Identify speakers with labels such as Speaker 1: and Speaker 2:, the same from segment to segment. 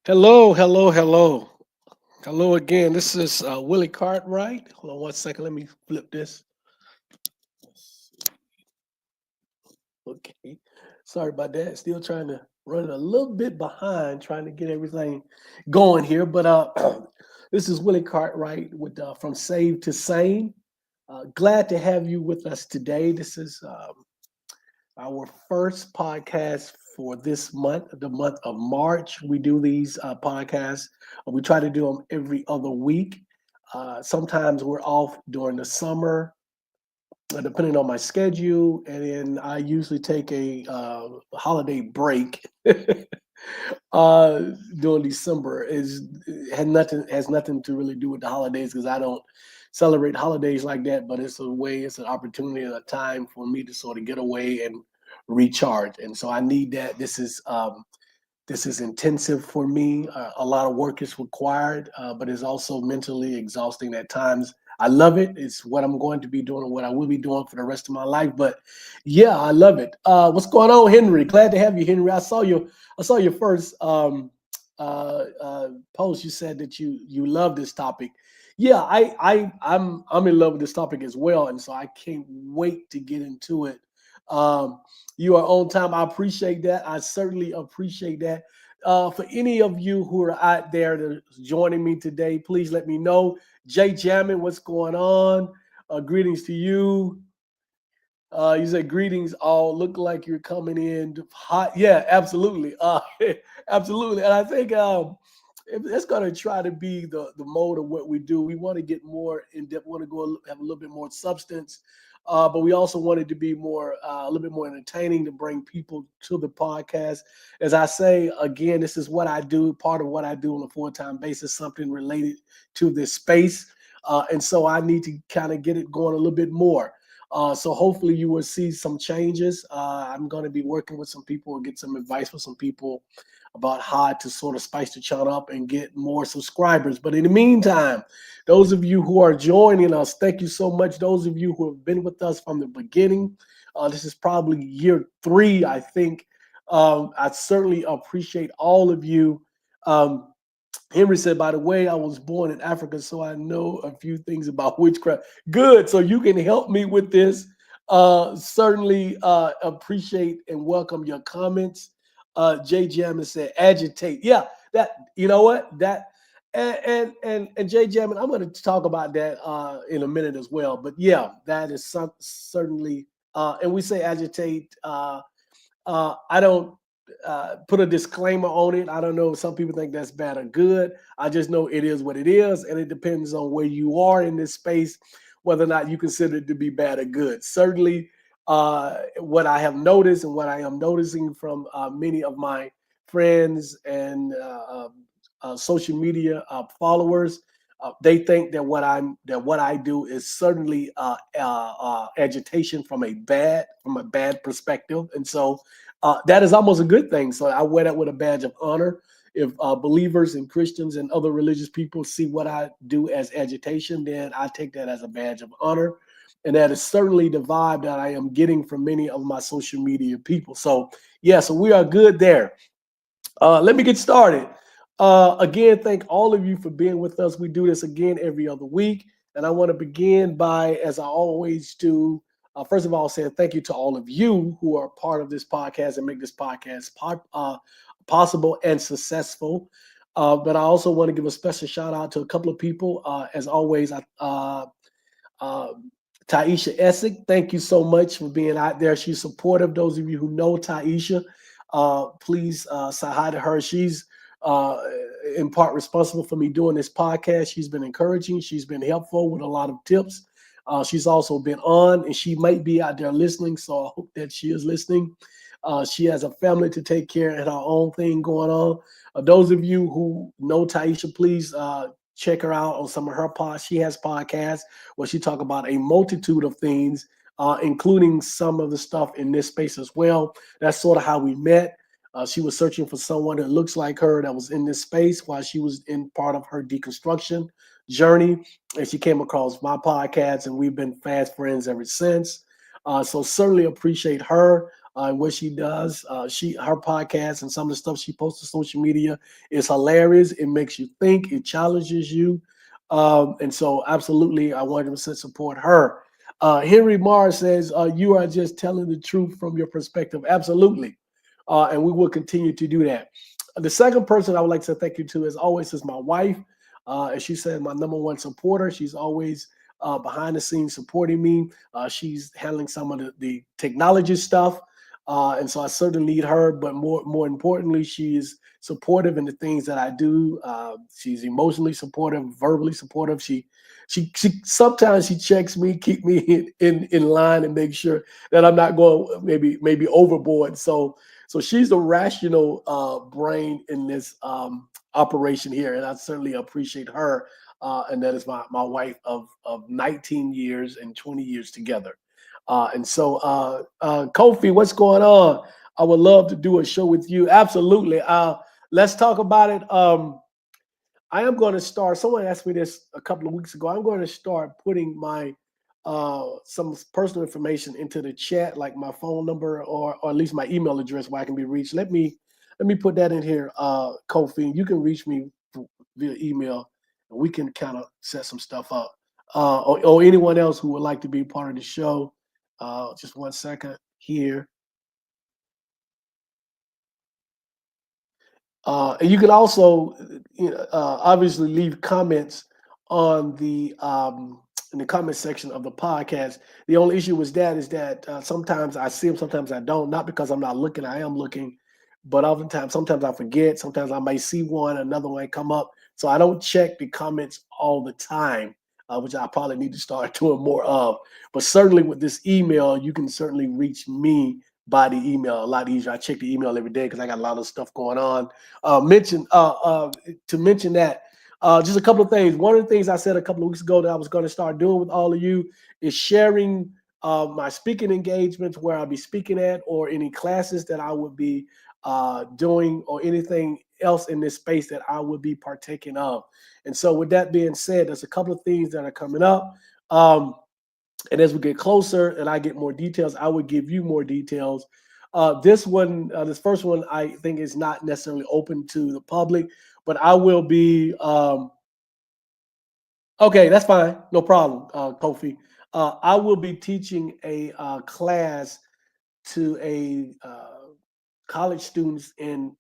Speaker 1: Hello, hello, hello. Hello again. This is Willie Cartwright. Hold on one second. Let me flip this. Okay. Sorry about that. Still trying to run a little bit behind, trying to get everything going here. But this is Willie Cartwright with from Save to Sane. Glad to have you with us today. This is our first podcast for this month, the month of March. We do these podcasts. We try to do them every other week. Sometimes we're off during the summer, depending on my schedule, and then I usually take a holiday break uh, during December. Is has nothing to really do with the holidays because I don't celebrate holidays like that. But it's an opportunity and a time for me to sort of get away and recharge. And so I need that. This is intensive for me. A lot of work is required, but it's also mentally exhausting at times. I love it. It's what I'm going to be doing and what I will be doing for the rest of my life. But yeah, I love it. What's going on, Henry? Glad to have you, Henry. I saw your first post. You said that you love this topic. Yeah, I'm in love with this topic as well, and so I can't wait to get into it. Um, you are on time. I appreciate that. I certainly appreciate that. For any of you who are out there that are joining me today, please let me know. Jay Jamming, what's going on? Greetings to you. You said greetings. All look like you're coming in hot. Yeah, absolutely. Absolutely. And I think it's going to try to be the mode of what we do. We want to get more in depth. Want to go have a little bit more substance, but we also want it to be more a little bit more entertaining to bring people to the podcast. As I say again, this is what I do. Part of what I do on a full-time basis, something related to this space, and so I need to kind of get it going a little bit more. So hopefully you will see some changes. I'm going to be working with some people and get some advice from some people about how to sort of spice the channel up and get more subscribers. But in the meantime, those of you who are joining us, thank you so much. Those of you who have been with us from the beginning, this is probably year 3, I think. I certainly appreciate all of you. Um, Henry said, by the way, I was born in Africa, so I know a few things about witchcraft. Good. So you can help me with this. Certainly appreciate and welcome your comments. Jay Jammin said, agitate. Yeah, that, you know what? That, and Jay Jammin, I'm going to talk about that in a minute as well. But yeah, that is certainly, and we say agitate. I don't put a disclaimer on it. I don't know if some people think that's bad or good. I just know it is what it is, and it depends on where you are in this space, whether or not you consider it to be bad or good. Certainly, what I have noticed and what I am noticing from many of my friends and social media followers, they think that what I do is certainly agitation from a bad perspective, and so that is almost a good thing. So I wear that with a badge of honor. If believers and Christians and other religious people see what I do as agitation, then I take that as a badge of honor. And that is certainly the vibe that I am getting from many of my social media people. So, yeah, so we are good there. Let me get started. Again, thank all of you for being with us. We do this again every other week. And I want to begin by, as I always do, first of all, saying thank you to all of you who are part of this podcast and make this podcast possible and successful. But I also want to give a special shout out to a couple of people. As always, uh, Taisha Essig, thank you so much for being out there. She's supportive. Those of you who know Taisha, please say hi to her. She's uh, in part responsible for me doing this podcast. She's been encouraging. She's been helpful with a lot of tips. She's also been on, and she might be out there listening. So I hope that she is listening. She has a family to take care of and her own thing going on. Those of you who know Taisha, please check her out on some of her pods. She has podcasts where she talk about a multitude of things, including some of the stuff in this space as well. That's sort of how we met. She was searching for someone that looks like her that was in this space while she was in part of her deconstruction journey. And she came across my podcast, and we've been fast friends ever since. So certainly appreciate her. and what she does. Her podcast and some of the stuff she posts on social media is hilarious. It makes you think. It challenges you. And so, absolutely, I 100% support her. Henry Mars says, you are just telling the truth from your perspective. Absolutely. And we will continue to do that. The second person I would like to thank you to, as always, is my wife. As she said, my number one supporter. She's always behind the scenes supporting me. She's handling some of the technology stuff. And so I certainly need her, but more importantly, she is supportive in the things that I do. She's emotionally supportive, verbally supportive. She sometimes she checks me, keep me in line, and make sure that I'm not going maybe overboard. So she's the rational brain in this operation here, and I certainly appreciate her. And that is my wife of 19 years and 20 years together. And so, Kofi, what's going on? I would love to do a show with you. Absolutely. Let's talk about it. I am going to start. Someone asked me this a couple of weeks ago. I'm going to start putting my some personal information into the chat, like my phone number or at least my email address where I can be reached. Let me put that in here, Kofi. You can reach me via email, and we can kind of set some stuff up. Or anyone else who would like to be part of the show. Just 1 second here. And you can also, obviously, leave comments on the in the comment section of the podcast. The only issue with that is that sometimes I see them, sometimes I don't. Not because I'm not looking, I am looking, but oftentimes, sometimes I forget. Sometimes I might see one, another one come up, so I don't check the comments all the time, which I probably need to start doing more of. But certainly with this email, you can certainly reach me by the email a lot easier. I check the email every day because I got a lot of stuff going on. To mention that, just a couple of things. One of the things I said a couple of weeks ago that I was going to start doing with all of you is sharing my speaking engagements where I'll be speaking at, or any classes that I would be doing, or anything else in this space that I would be partaking of. And so, with that being said, there's a couple of things that are coming up. And as we get closer and I get more details, I would give you more details. This first one, I think is not necessarily open to the public, but I will be. Okay, that's fine, no problem, Kofi. I will be teaching a class to a college students in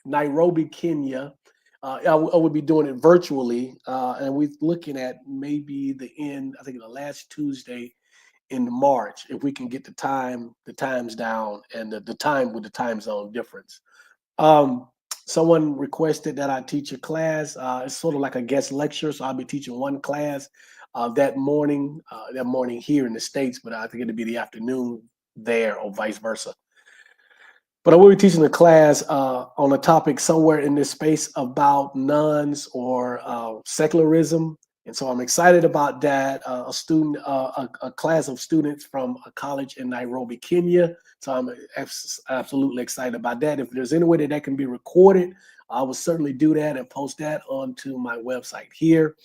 Speaker 1: Nairobi, Kenya. I would be doing it virtually, and we're looking at maybe the end. I think the last Tuesday in March, if we can get the times down, and the time with the time zone difference. Um, Someone requested that I teach a class. It's sort of like a guest lecture, so I'll be teaching one class that morning. That morning here in the States, but I think it'll be the afternoon there, or vice versa. But I will be teaching a class on a topic somewhere in this space about nuns or secularism, and so I'm excited about that. A class of students from a college in Nairobi, Kenya. So I'm absolutely excited about that. If there's any way that that can be recorded, I will certainly do that and post that onto my website here.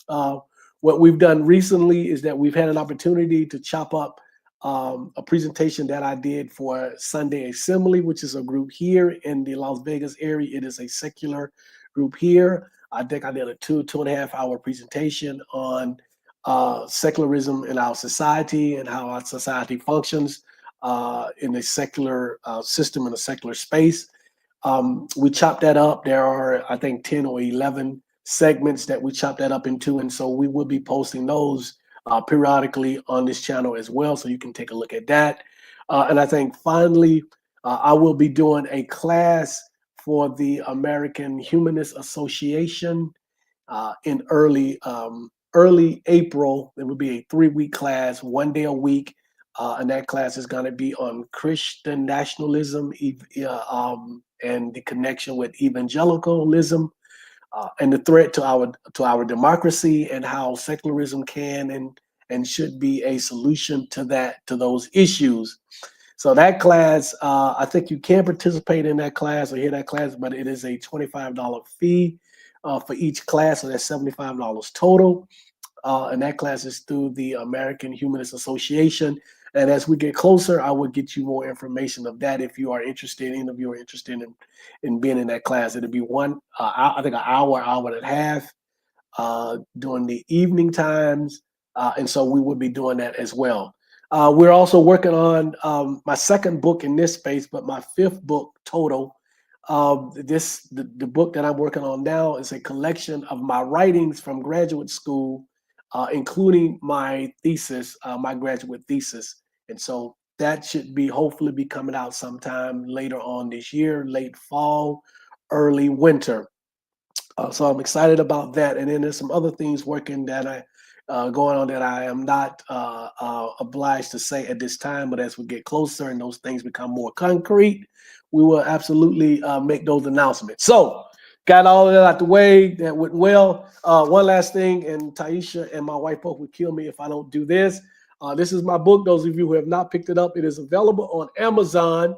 Speaker 1: What we've done recently is that we've had an opportunity to chop up a presentation that I did for Sunday Assembly, which is a group here in the Las Vegas area. It is a secular group here. I think I did a 2.5 hour presentation on secularism in our society and how our society functions in a secular system, in a secular space. We chopped that up. There are, I think, 10 or 11 segments that we chopped that up into. And so we will be posting those periodically on this channel as well. So you can take a look at that. And I think finally, I will be doing a class for the American Humanist Association in early April. There will be a 3-week class, 1 day a week. And that class is going to be on Christian nationalism and the connection with evangelicalism. And the threat to our democracy, and how secularism can and should be a solution to those issues. So that class, I think you can participate in that class or hear that class, but it is a $25 fee for each class, so that's $75 total. And that class is through the American Humanist Association. And as we get closer, I will get you more information of that if you are interested. Any of you are interested in being in that class. It'll be I think an hour and a half during the evening times. And so we will be doing that as well. We're also working on my second book in this space, but my fifth book total. The book that I'm working on now is a collection of my writings from graduate school, including my thesis, my graduate thesis. And so that should be hopefully be coming out sometime later on this year, late fall, early winter. So I'm excited about that. And then there's some other things working that I going on that I am not obliged to say at this time. But as we get closer and those things become more concrete, we will absolutely make those announcements. So got all of that out the way. That went well. One last thing, and Taisha and my wife both would kill me if I don't do this. This is my book. Those of you who have not picked it up, it is available on Amazon.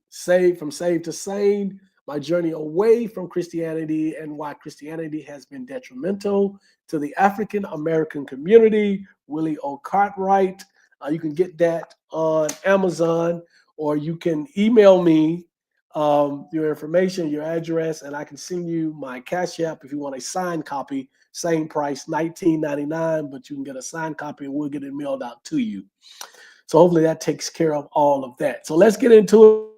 Speaker 1: Saved to Sane, my journey away from Christianity and why Christianity has been detrimental to the African American community. Willie O. Cartwright. You can get that on Amazon, or you can email me your information, your address, and I can send you my Cash App if you want a signed copy. Same price, $19.99, but you can get a signed copy and we'll get it mailed out to you. So hopefully that takes care of all of that. So let's get into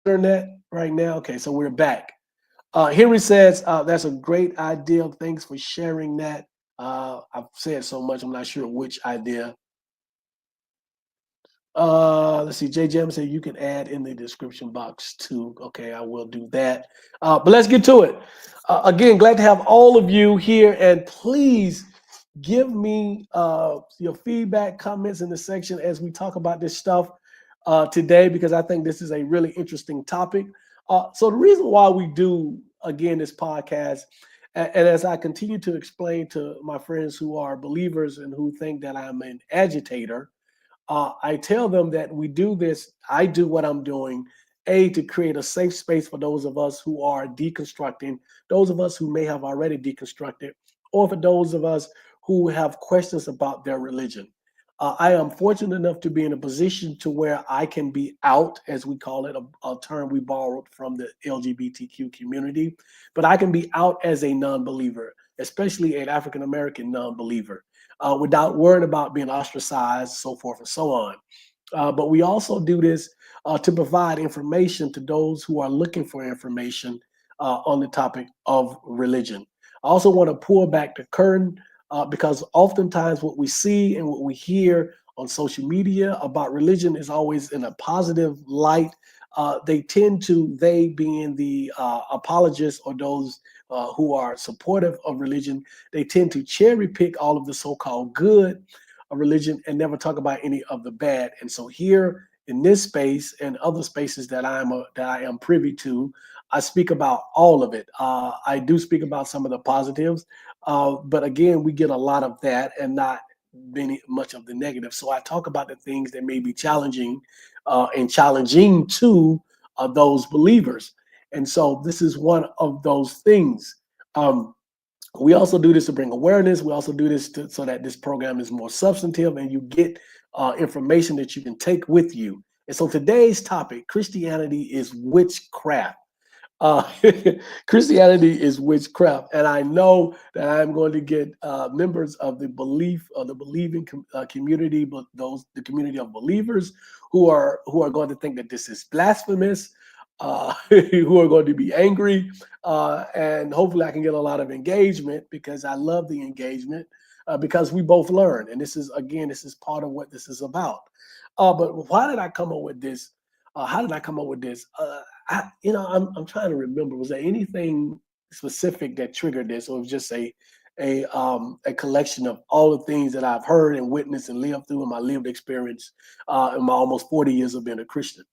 Speaker 1: internet right now. Okay, so we're back. Henry says, that's a great idea. Thanks for sharing that. I've said so much, I'm not sure which idea. Let's see. J Jam said you can add in the description box too. Okay, I will do that. But let's get to it. Again, glad to have all of you here, and please give me your feedback, comments in the section as we talk about this stuff today, because I think this is a really interesting topic. So the reason why we do again this podcast, and as I continue to explain to my friends who are believers and who think that I'm an agitator. I tell them that we do this. I do what I'm doing, to create a safe space for those of us who are deconstructing, those of us who may have already deconstructed, or for those of us who have questions about their religion. I am fortunate enough to be in a position to where I can be out, as we call it, a term we borrowed from the LGBTQ community, but I can be out as a non-believer, especially an African-American non-believer, without worrying about being ostracized, so forth and so on. But we also do this to provide information to those who are looking for information on the topic of religion. I also want to pull back the curtain because oftentimes what we see and what we hear on social media about religion is always in a positive light. They being the apologists or those who are supportive of religion, they tend to cherry pick all of the so-called good of religion and never talk about any of the bad. And so here in this space and other spaces that I am privy to, I speak about all of it. I do speak about some of the positives, but again, we get a lot of that and not much of the negative. So I talk about the things that may be challenging and challenging to those believers. And so this is one of those things. We also do this to bring awareness. We also do this so that this program is more substantive and you get information that you can take with you. And so today's topic, Christianity is witchcraft. Uh, Christianity is witchcraft, and I know that I'm going to get members of the believing community, but the community of believers who are going to think that this is blasphemous, who are going to be angry, and hopefully I can get a lot of engagement because I love the engagement because we both learn, and this is part of what this is about. But why did I come up with this? How did I come up with this? I'm trying to remember. Was there anything specific that triggered this, or was it just a collection of all the things that I've heard and witnessed and lived through in my lived experience in my almost 40 years of being a Christian?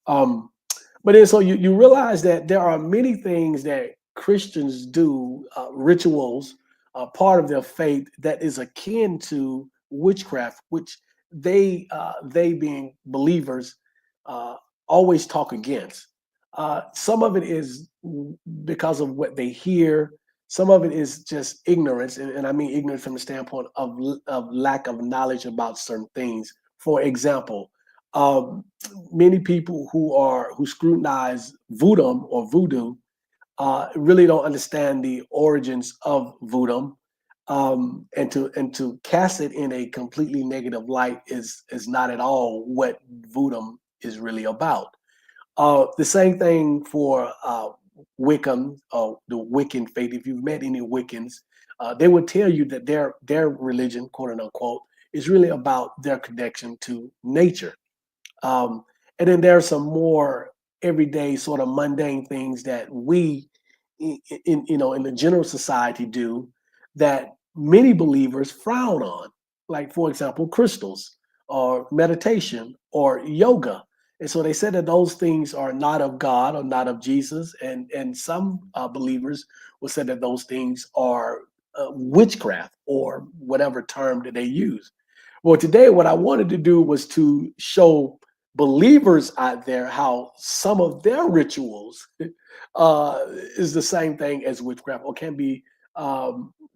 Speaker 1: But then, so you realize that there are many things that Christians do, rituals, part of their faith that is akin to witchcraft, which they being believers, uh, always talk against. Some of it is because of what they hear. Some of it is just ignorance, and I mean ignorance from the standpoint of lack of knowledge about certain things. For example, um, many people who scrutinize voodoo really don't understand the origins of voodoo, and to cast it in a completely negative light is not at all what voodoo is really about. The same thing for Wiccan, the Wiccan faith. If you've met any Wiccans, they would tell you that their religion, quote unquote, is really about their connection to nature. Um, and then there are some more everyday sort of mundane things that we in the general society do that many believers frown on, like for example crystals or meditation or yoga. And so they said that those things are not of God or not of Jesus, and some believers will say that those things are witchcraft or whatever term that they use. Well, today, what I wanted to do was to show believers out there how some of their rituals is the same thing as witchcraft, or can be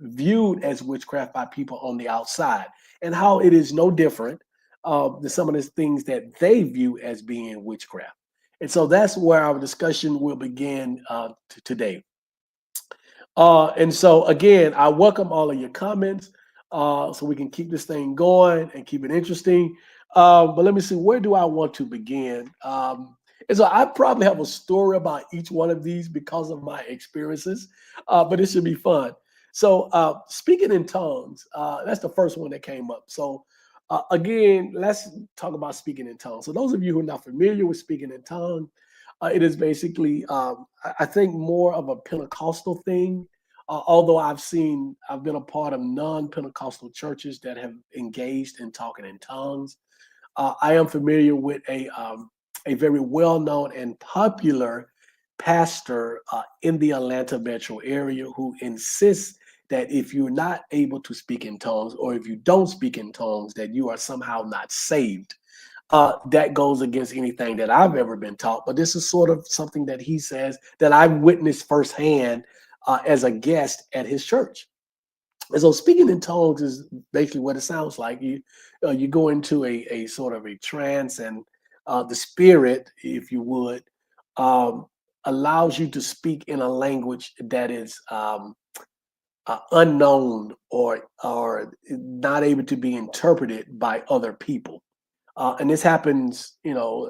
Speaker 1: viewed as witchcraft by people on the outside, and how it is no different than some of the things that they view as being witchcraft. And so that's where our discussion will begin today. And so again, I welcome all of your comments so we can keep this thing going and keep it interesting. But let me see, where do I want to begin? And so I probably have a story about each one of these because of my experiences, but it should be fun. So speaking in tongues, that's the first one that came up. So again, let's talk about speaking in tongues. So those of you who are not familiar with speaking in tongues, it is basically, I think, more of a Pentecostal thing. Although I've been a part of non-Pentecostal churches that have engaged in talking in tongues. I am familiar with a very well-known and popular pastor in the Atlanta metro area who insists that if you're not able to speak in tongues, or if you don't speak in tongues, that you are somehow not saved. That goes against anything that I've ever been taught. But this is sort of something that he says that I've witnessed firsthand as a guest at his church. And so speaking in tongues is basically what it sounds like. You go into a sort of a trance, and the spirit, if you would, um, allows you to speak in a language that is unknown or not able to be interpreted by other people. And this happens,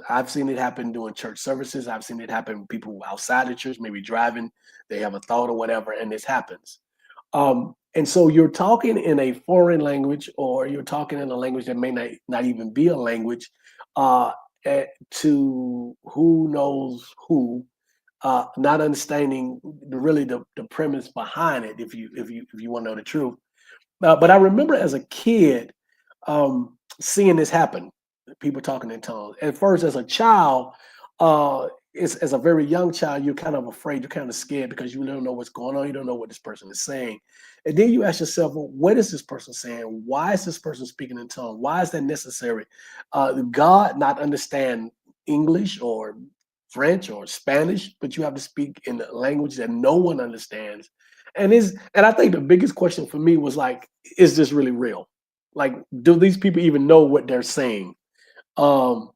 Speaker 1: I've seen it happen during church services. I've seen it happen with people outside the church, maybe driving, they have a thought or whatever, and this happens. And so you're talking in a foreign language, or you're talking in a language that may not even be a language, uh, to who knows who, not understanding really the premise behind it, if you want to know the truth. But I remember as a kid seeing this happen, people talking in tongues. At first, as a child, as a very young child, you're kind of afraid, you're kind of scared because you don't know what's going on, you don't know what this person is saying. And then you ask yourself, well, what is this person saying? Why is this person speaking in tongues? Why is that necessary? God not understand English or French or Spanish, but you have to speak in a language that no one understands. And I think the biggest question for me was like, is this really real? Like, do these people even know what they're saying? Um,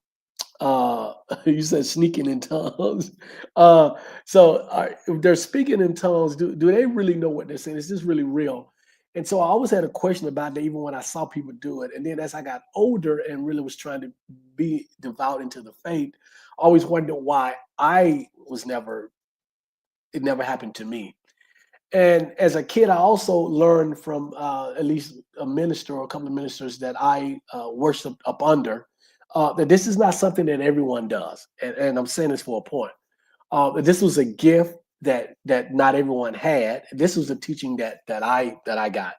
Speaker 1: you said sneaking in tongues. If they're speaking in tongues, do they really know what they're saying? Is this really real? And so I always had a question about that, even when I saw people do it. And then as I got older and really was trying to be devout into the faith, I always wondered why it never happened to me. And as a kid, I also learned from at least a minister or a couple of ministers that I worshiped up under, that this is not something that everyone does. And I'm saying this for a point. This was a gift that not everyone had. This was a teaching that I got,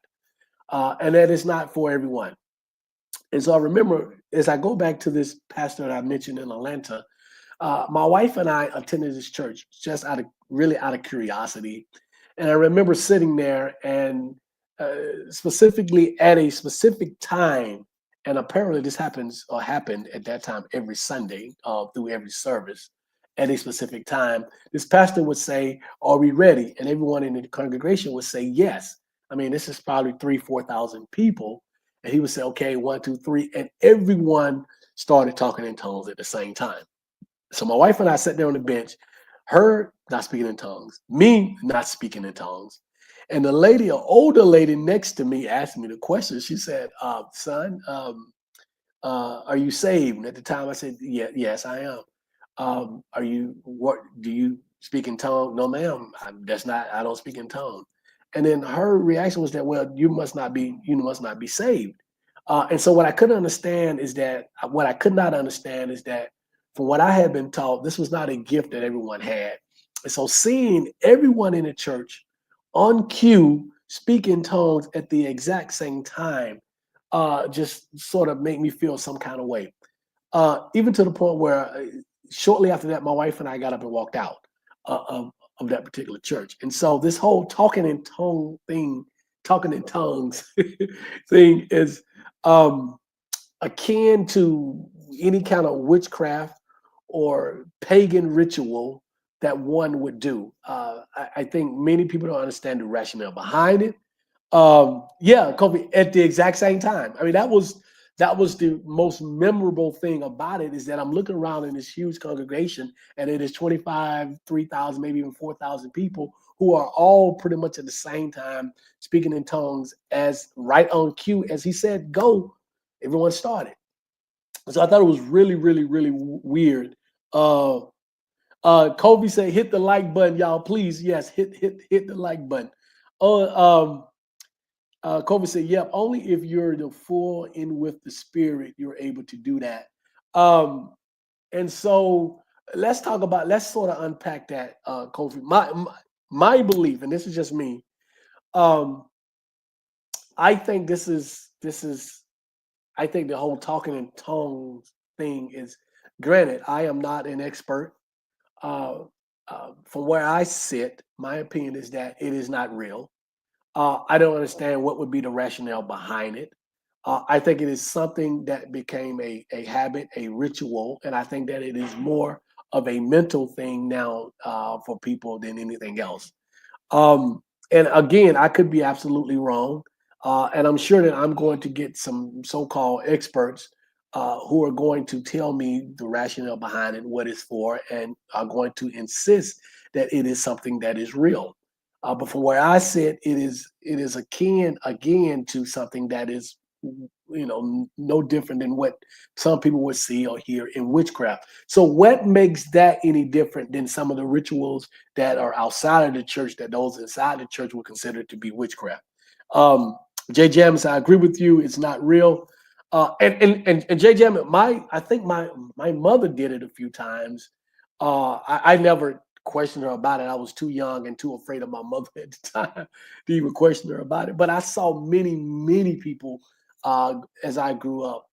Speaker 1: and that is not for everyone. And so I remember, as I go back to this pastor that I mentioned in Atlanta, my wife and I attended this church just out of curiosity. And I remember sitting there, and specifically at a specific time And apparently this happened at that time every Sunday, through every service at a specific time. This pastor would say, "Are we ready?" And everyone in the congregation would say yes. I mean, this is probably 4,000 people. And he would say, "Okay, one, two, three." And everyone started talking in tongues at the same time. So my wife and I sat there on the bench, her not speaking in tongues, me not speaking in tongues. And the lady, an older lady next to me, asked me the question. She said, "Son, are you saved?" And at the time, I said, "Yeah, yes, I am." Are you? What do you speak in tongue? No, ma'am. That's not. I don't speak in tongue. And then her reaction was that, "Well, you must not be. You must not be saved." And so what I couldn't understand is that what I could not understand is that from what I had been taught, this was not a gift that everyone had. And so seeing everyone in the church on cue speak in tongues at the exact same time just sort of made me feel some kind of way. Even to the point where shortly after that, my wife and I got up and walked out uh, of, of that particular church. And so this whole talking in tongues thing is um, akin to any kind of witchcraft or pagan ritual that one would do. I think many people don't understand the rationale behind it. Yeah, Kobe at the exact same time. I mean, that was the most memorable thing about it is that I'm looking around in this huge congregation and it is 25, 3,000, maybe even 4,000 people who are all pretty much at the same time speaking in tongues as right on cue. As he said, go, everyone started. So I thought it was really, really, really weird. Uh, Kobe said, hit the like button, y'all, please. Yes, hit the like button. Oh, Kobe said, "Yep, only if you're the full in with the spirit, you're able to do that." Um, and so let's sort of unpack that, Kobe. My belief, and this is just me. Um, I think I think the whole talking in tongues thing is. Granted, I am not an expert. Uh, from where I sit, my opinion is that it is not real. I don't understand what would be the rationale behind it. I think it is something that became a habit, a ritual, and I think that it is more of a mental thing now for people than anything else. Um, and again, I could be absolutely wrong. And I'm sure that I'm going to get some so called experts who are going to tell me the rationale behind it, what it's for, and are going to insist that it is something that is real. But from where I sit, it is akin again to something that is, no different than what some people would see or hear in witchcraft. So, what makes that any different than some of the rituals that are outside of the church that those inside the church would consider to be witchcraft? Um, Jay James, I agree with you. It's not real. And Jay Jam, I think my mother did it a few times. I never questioned her about it. I was too young and too afraid of my mother at the time to even question her about it. But I saw many people as I grew up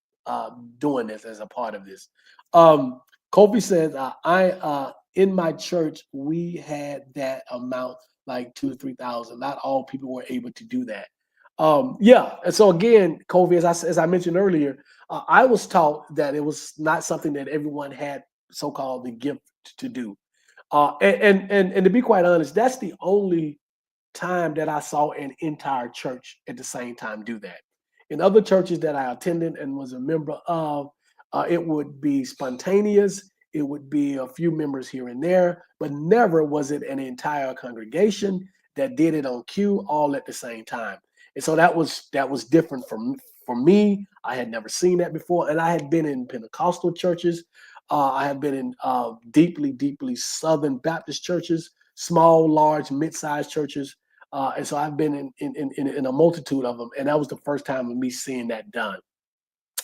Speaker 1: doing this as a part of this. Kofi says, I in my church we had that amount like 2 to 3,000. Not all people were able to do that. Yeah, and so again, Kofi, as I mentioned earlier, I was taught that it was not something that everyone had so-called the gift to do. And to be quite honest, that's the only time that I saw an entire church at the same time do that. In other churches that I attended and was a member of, it would be spontaneous. It would be a few members here and there, but never was it an entire congregation that did it on cue all at the same time. And so that was different for me. I had never seen that before, and I had been in Pentecostal churches. I have been in deeply Southern Baptist churches, small, large, mid-sized churches, and so I've been in a multitude of them, and that was the first time of me seeing that done.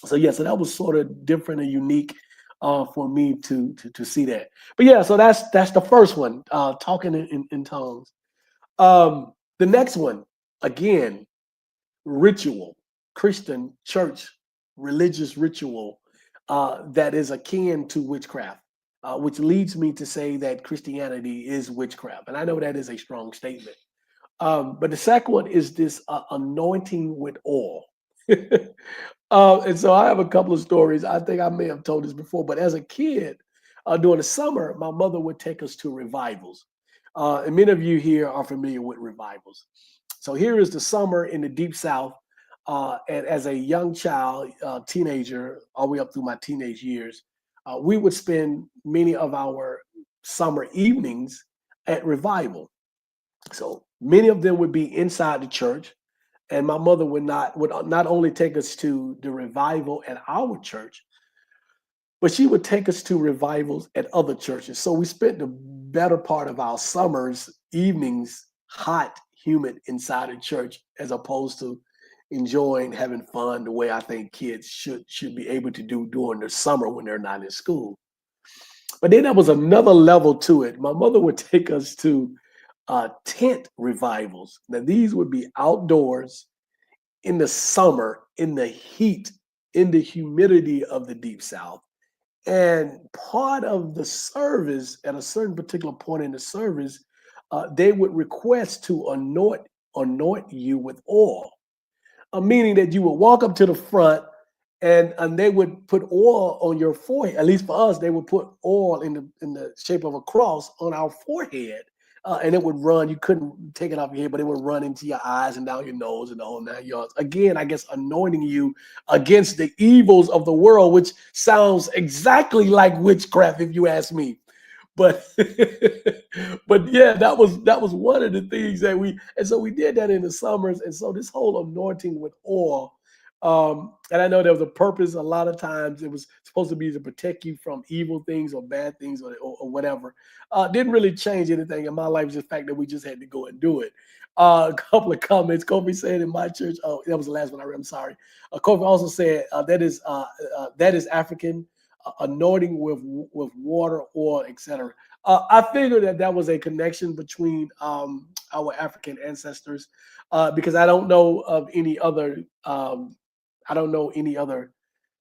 Speaker 1: So yeah, so that was sort of different and unique for me to see that. But yeah, so that's the first one, talking in tongues. The next one, again, ritual, Christian church religious ritual that is akin to witchcraft, which leads me to say that Christianity is witchcraft. And I know that is a strong statement. But the second one is this anointing with oil. And so I have a couple of stories. I think I may have told this before, but as a kid, during the summer, my mother would take us to revivals. And many of you here are familiar with revivals. So here is the summer in the deep South. And as a young child, teenager, all the way up through my teenage years, we would spend many of our summer evenings at revival. So many of them would be inside the church, and my mother would not only take us to the revival at our church, but she would take us to revivals at other churches. So we spent the better part of our summers evenings hot, humid inside the church, as opposed to enjoying having fun the way I think kids should be able to do during the summer when they're not in school. But then there was another level to it. My mother would take us to tent revivals. Now these would be outdoors in the summer, in the heat, in the humidity of the deep South. And part of the service, at a certain particular point in the service, they would request to anoint you with oil, meaning that you would walk up to the front, and they would put oil on your forehead. At least for us, they would put oil in the shape of a cross on our forehead, and it would run. You couldn't take it off your head, but it would run into your eyes and down your nose and the whole 9 yards. Again, I guess anointing you against the evils of the world, which sounds exactly like witchcraft, if you ask me. But but yeah, that was one of the things that and so we did that in the summers. And so this whole anointing with oil, and I know there was a purpose. A lot of times it was supposed to be to protect you from evil things or bad things, or whatever. Didn't really change anything in my life, just the fact that we just had to go and do it. A couple of comments. Kobe said in my church, oh, that was the last one I read, I'm sorry. Kobe also said that is African, anointing with water, oil, etc. I figured that was a connection between our African ancestors, because I don't know any other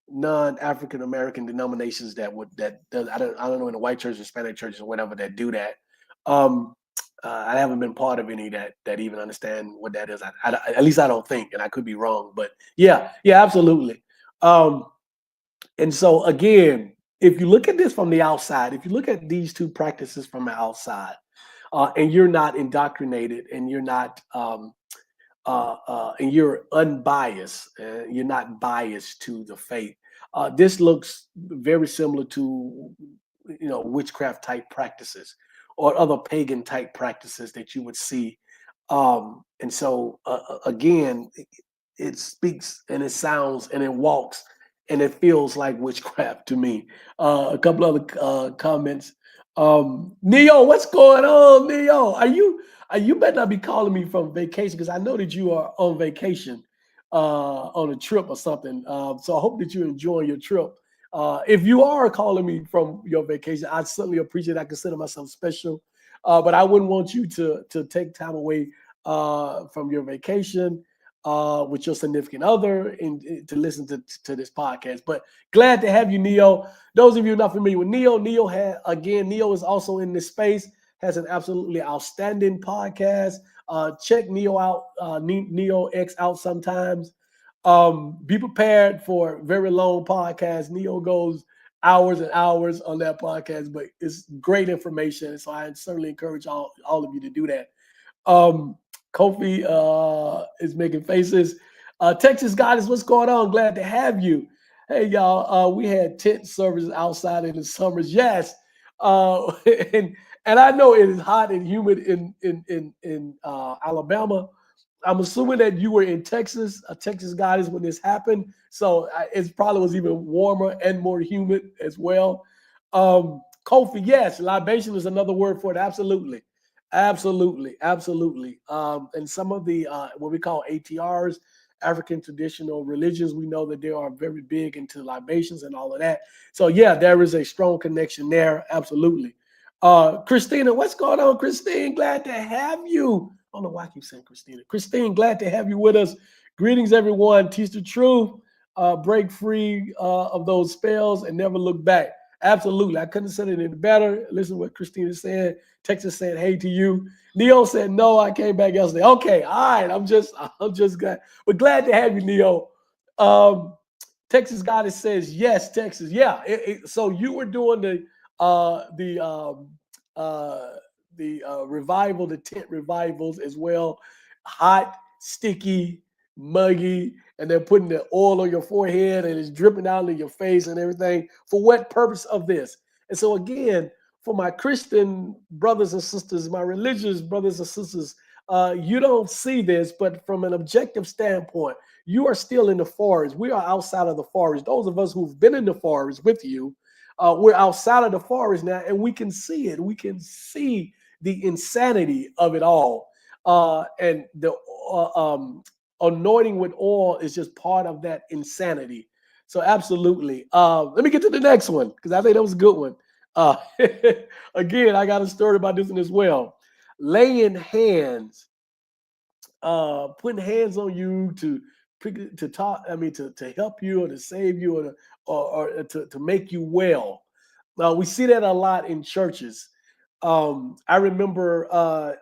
Speaker 1: non-African American denominations that does. I don't know any white churches, Hispanic churches, or whatever that do that. Um, I haven't been part of any that even understand what that is. At least I don't think, and I could be wrong. But yeah, yeah, absolutely. Um, and so again, if you look at this from the outside, if you look at these two practices from the outside, and you're not indoctrinated, and you're unbiased, you're not biased to the faith. This looks very similar to, witchcraft type practices or other pagan type practices that you would see. And so again, it speaks and it sounds and it walks and it feels like witchcraft to me. A couple other comments. Neo, what's going on, Neo? You better not be calling me from vacation, because I know that you are on vacation, on a trip or something. So I hope that you're enjoying your trip. If you are calling me from your vacation, I certainly appreciate it. I consider myself special, but I wouldn't want you to take time away from your vacation with your significant other and to listen to this podcast. But glad to have you, Neo. Those of you not familiar with Neo, Neo is also in this space, has an absolutely outstanding podcast. Check Neo out, Neo X out sometimes. Be prepared for very long podcasts. Neo goes hours and hours on that podcast, but it's great information. So I certainly encourage all of you to do that. Um, Kofi is making faces. Texas Goddess, what's going on? Glad to have you. Hey, y'all. We had tent services outside in the summers. Yes. Uh, and and I know it is hot and humid in Alabama. I'm assuming that you were in Texas, Texas Goddess, when this happened. So it probably was even warmer and more humid as well. Kofi, yes, libation is another word for it. Absolutely. Absolutely, absolutely. And some of the what we call ATRs, African traditional religions, we know that they are very big into libations and all of that. So yeah, there is a strong connection there. Absolutely. Christina, what's going on, Christine? Glad to have you. I don't know why I keep saying Christina. Christine, glad to have you with us. Greetings, everyone. Teach the truth, break free of those spells, and never look back. Absolutely. I couldn't have said it any better. Listen to what Christina said. Texas said, hey to you. Neo said, no, I came back yesterday. Okay, all right. I'm just glad. We're glad to have you, Neo. Texas Goddess says yes, Texas. Yeah. So you were doing uh the um uh revival, the tent revivals as well. Hot, sticky, muggy, and they're putting the oil on your forehead and it's dripping down to your face and everything. For what purpose of this? And so again, for my Christian brothers and sisters, my religious brothers and sisters, you don't see this, but from an objective standpoint, you are still in the forest. We are outside of the forest. Those of us who've been in the forest with you, we're outside of the forest now, and we can see it. We can see the insanity of it all. And the anointing with oil is just part of that insanity. So absolutely. Let me get to the next one because I think that was a good one. Uh, again, I got a story about this one as well. Laying hands, putting hands on you to talk. I mean, to help you or to save you or to make you well. We see that a lot in churches. I remember.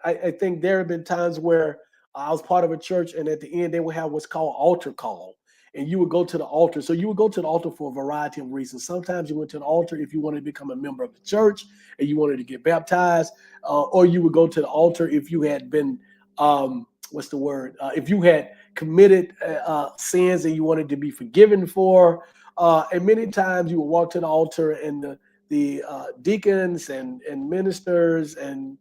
Speaker 1: I think there have been times where I was part of a church, and at the end they would have what's called altar call, and you would go to the altar. So you would go to the altar for a variety of reasons. Sometimes you went to the altar if you wanted to become a member of the church and you wanted to get baptized, or you would go to the altar if you had been what's the word? If you had committed sins and you wanted to be forgiven for, and many times you would walk to the altar and the deacons and ministers and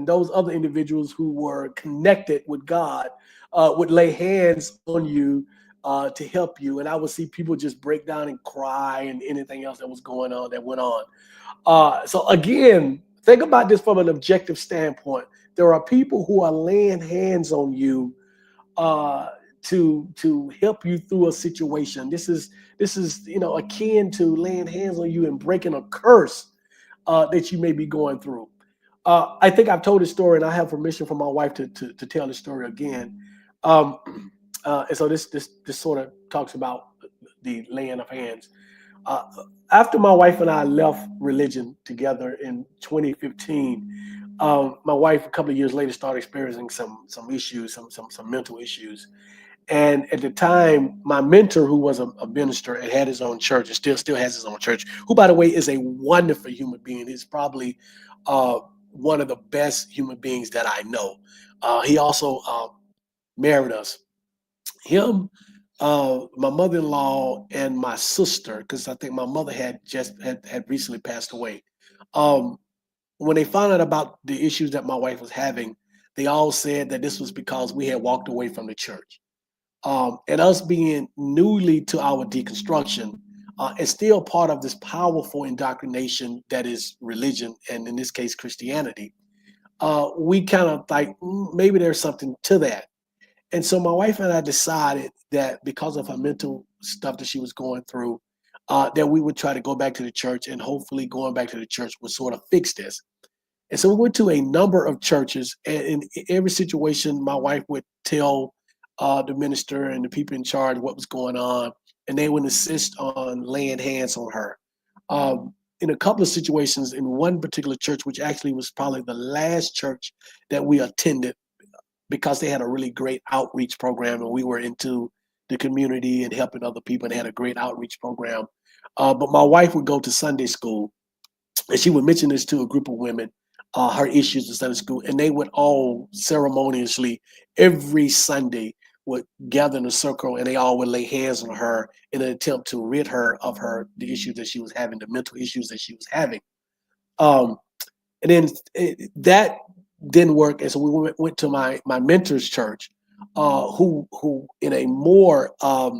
Speaker 1: those other individuals who were connected with God would lay hands on you to help you. And I would see people just break down and cry and anything else that was going on that went on. So again, think about this from an objective standpoint. There are people who are laying hands on you uh, to help you through a situation. This is akin to laying hands on you and breaking a curse that you may be going through. I think I've told this story, and I have permission from my wife to tell the story again. Um, and so this sort of talks about the laying of hands. Uh, After my wife and I left religion together in 2015, my wife a couple of years later started experiencing some issues, some mental issues. And at the time, my mentor, who was a minister and had his own church, and still has his own church, who by the way is a wonderful human being. He's probably one of the best human beings that I know. He also married us. Him, my mother-in-law, and my sister, because I think my mother had recently passed away. Um, when they found out about the issues that my wife was having, they all said that this was because we had walked away from the church. And us being newly to our deconstruction, and still part of this powerful indoctrination that is religion, and in this case, Christianity, we kind of like maybe there's something to that. And so my wife and I decided that because of her mental stuff that she was going through, that we would try to go back to the church, and hopefully going back to the church would sort of fix this. And so we went to a number of churches, and in every situation, my wife would tell the minister and the people in charge what was going on, and they would insist on laying hands on her. In a couple of situations, in one particular church, which actually was probably the last church that we attended, because they had a really great outreach program, and we were into the community and helping other people, and they had a great outreach program. But my wife would go to Sunday school, and she would mention this to a group of women, her issues in Sunday school, and they would all ceremoniously every Sunday would gather in a circle, and they all would lay hands on her in an attempt to rid her of the issues that she was having, the mental issues that she was having. Um, and then that didn't work, and so we went to my mentor's church, who in a more uh,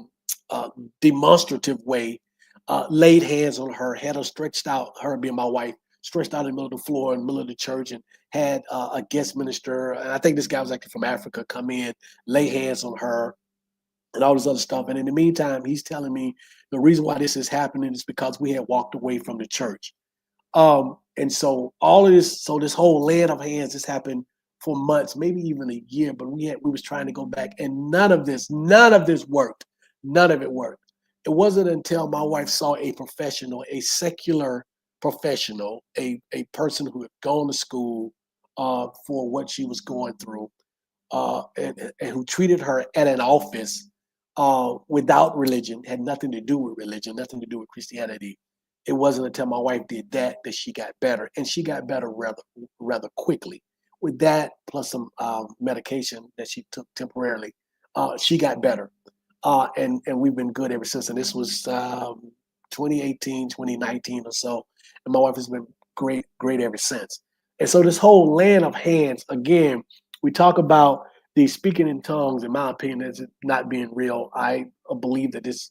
Speaker 1: demonstrative way laid hands on her, had her stretched out, her being my wife, stretched out in the middle of the floor in the middle of the church, and had a guest minister, and I think this guy was actually from Africa, come in, lay hands on her, and all this other stuff. And in the meantime, he's telling me the reason why this is happening is because we had walked away from the church. And so all of this, so this whole laying of hands, this happened for months, maybe even a year, but we was trying to go back, and none of this worked. None of it worked. It wasn't until my wife saw a professional, a secular professional, a person who had gone to school for what she was going through, and who treated her at an office without religion, had nothing to do with religion, nothing to do with Christianity. It wasn't until my wife did that she got better, and she got better rather quickly. With that, plus some medication that she took temporarily, she got better, and we've been good ever since. And this was 2018, 2019 or so, and my wife has been great ever since. And so this whole land of hands, again, we talk about the speaking in tongues, in my opinion, is not being real. I believe that this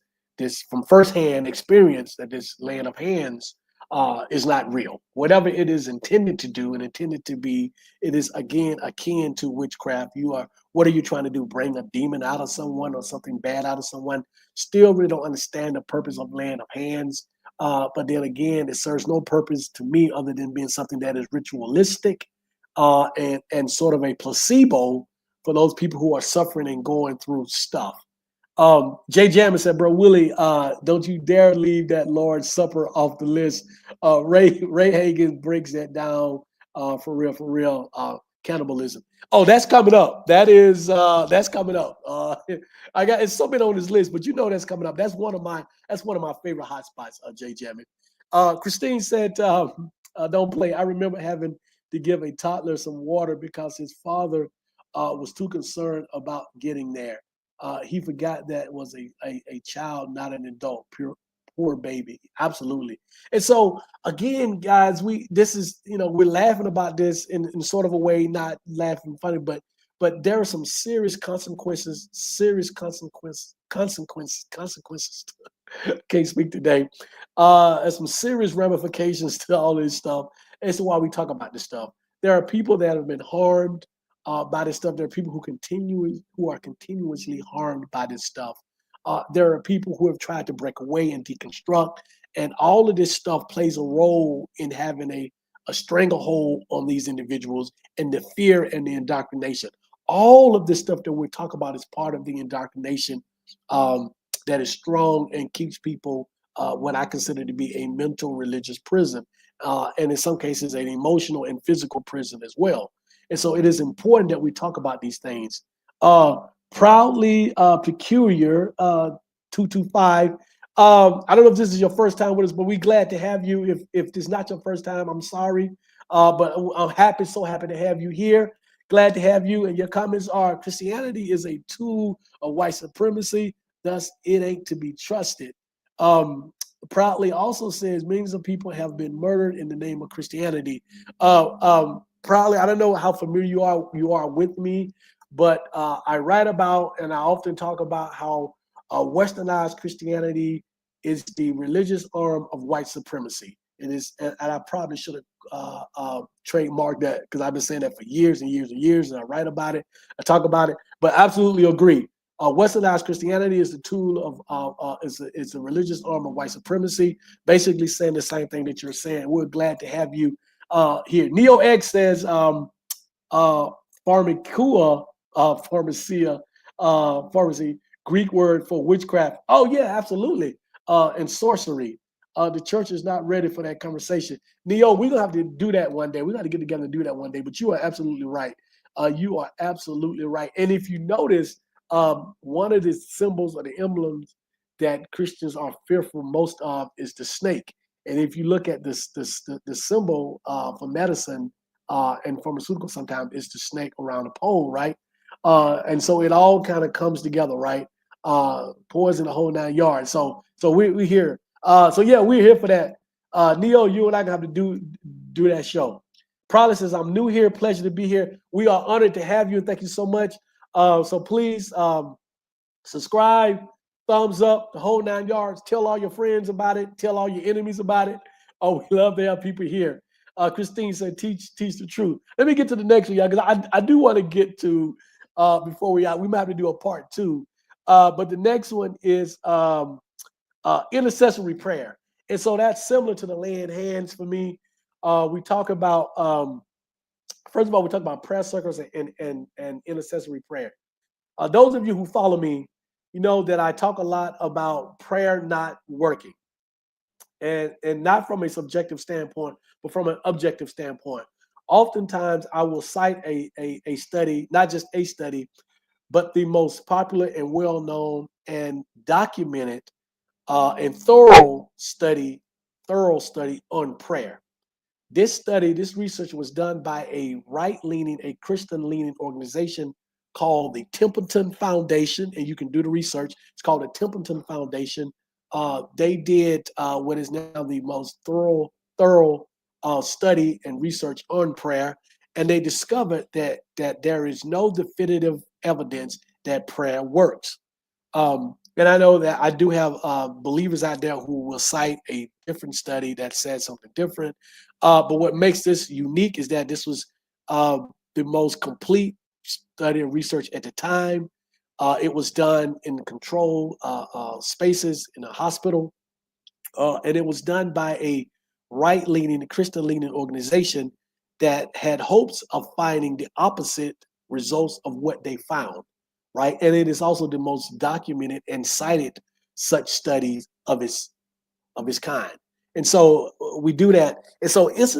Speaker 1: from firsthand experience that this land of hands is not real. Whatever it is intended to do and intended to be, it is again akin to witchcraft. What are you trying to do? Bring a demon out of someone or something bad out of someone? Still really don't understand the purpose of land of hands. But then again, it serves no purpose to me other than being something that is ritualistic and sort of a placebo for those people who are suffering and going through stuff. Jay Jammer said, "Bro, Willie, don't you dare leave that Lord's Supper off the list." Ray Hagen breaks that down for real. Cannibalism. Oh, that's coming up. That's coming up. I got it's so been on this list, but you know that's coming up. That's one of my favorite hotspots. Jay Jammer. Christine said, "Don't play." I remember having to give a toddler some water because his father was too concerned about getting there. He forgot that was a child, not an adult. Poor baby. Absolutely. And so again, guys, we're laughing about this in sort of a way, not laughing funny, but there are some serious consequences. Can't speak today. And some serious ramifications to all this stuff. And so why we talk about this stuff. There are people that have been harmed by this stuff. There are people who are continuously harmed by this stuff. There are people who have tried to break away and deconstruct, and all of this stuff plays a role in having a stranglehold on these individuals and the fear and the indoctrination. All of this stuff that we're talking about is part of the indoctrination that is strong and keeps people what I consider to be a mental religious prison, and in some cases an emotional and physical prison as well. And so it is important that we talk about these things. Proudly Peculiar 225. I don't know if this is your first time with us, but we're glad to have you. If this is not your first time, I'm sorry. But I'm so happy to have you here. Glad to have you. And your comments are Christianity is a tool of white supremacy, thus it ain't to be trusted. Proudly also says millions of people have been murdered in the name of Christianity. Proudly, I don't know how familiar you are with me, but I write about and I often talk about how westernized Christianity is the religious arm of white supremacy. It is, and I probably should have trademarked that because I've been saying that for years and years and years, and I write about it, I talk about it, but absolutely agree. Westernized Christianity is the tool of it's a religious arm of white supremacy, basically saying the same thing that you're saying. We're glad to have you here. Neo X says pharmacia, pharmacy, Greek word for witchcraft. Oh yeah, absolutely. And sorcery. The church is not ready for that conversation. Neo, we're gonna have to do that one day. We got to get together and do that one day. But you are absolutely right. You are absolutely right. And if you notice, one of the symbols or the emblems that Christians are fearful most of is the snake. And if you look at the symbol for medicine and pharmaceutical, sometimes it's the snake around the pole, right? And so it all kind of comes together, right? Poison the whole 9 yards. So we're here. So yeah, we're here for that. Neo, you and I gonna have to do that show. Probably says I'm new here. Pleasure to be here. We are honored to have you. Thank you so much. So please subscribe, thumbs up, the whole 9 yards. Tell all your friends about it. Tell all your enemies about it. Oh, we love to have people here. Christine said, teach the truth. Let me get to the next one, y'all, because I do want to get to before we might have to do a part 2. But the next one is intercessory prayer. And so that's similar to the laying hands for me. We talk about first of all, we talk about prayer circles and intercessory prayer. Those of you who follow me, you know that I talk a lot about prayer not working, and not from a subjective standpoint, but from an objective standpoint. Oftentimes, I will cite a study, not just a study, but the most popular and well-known and documented and thorough study on prayer. This research was done by a Christian-leaning organization called the Templeton Foundation, and you can do the research. It's called the Templeton Foundation. They did what is now the most thorough study and research on prayer, and they discovered that there is no definitive evidence that prayer works. And I know that I do have believers out there who will cite a different study that says something different. But what makes this unique is that this was the most complete study and research at the time. It was done in controlled spaces in a hospital, and it was done by a right-leaning, Christian-leaning organization that had hopes of finding the opposite results of what they found, right? And it is also the most documented and cited such studies of its kind. And so we do that. And so it's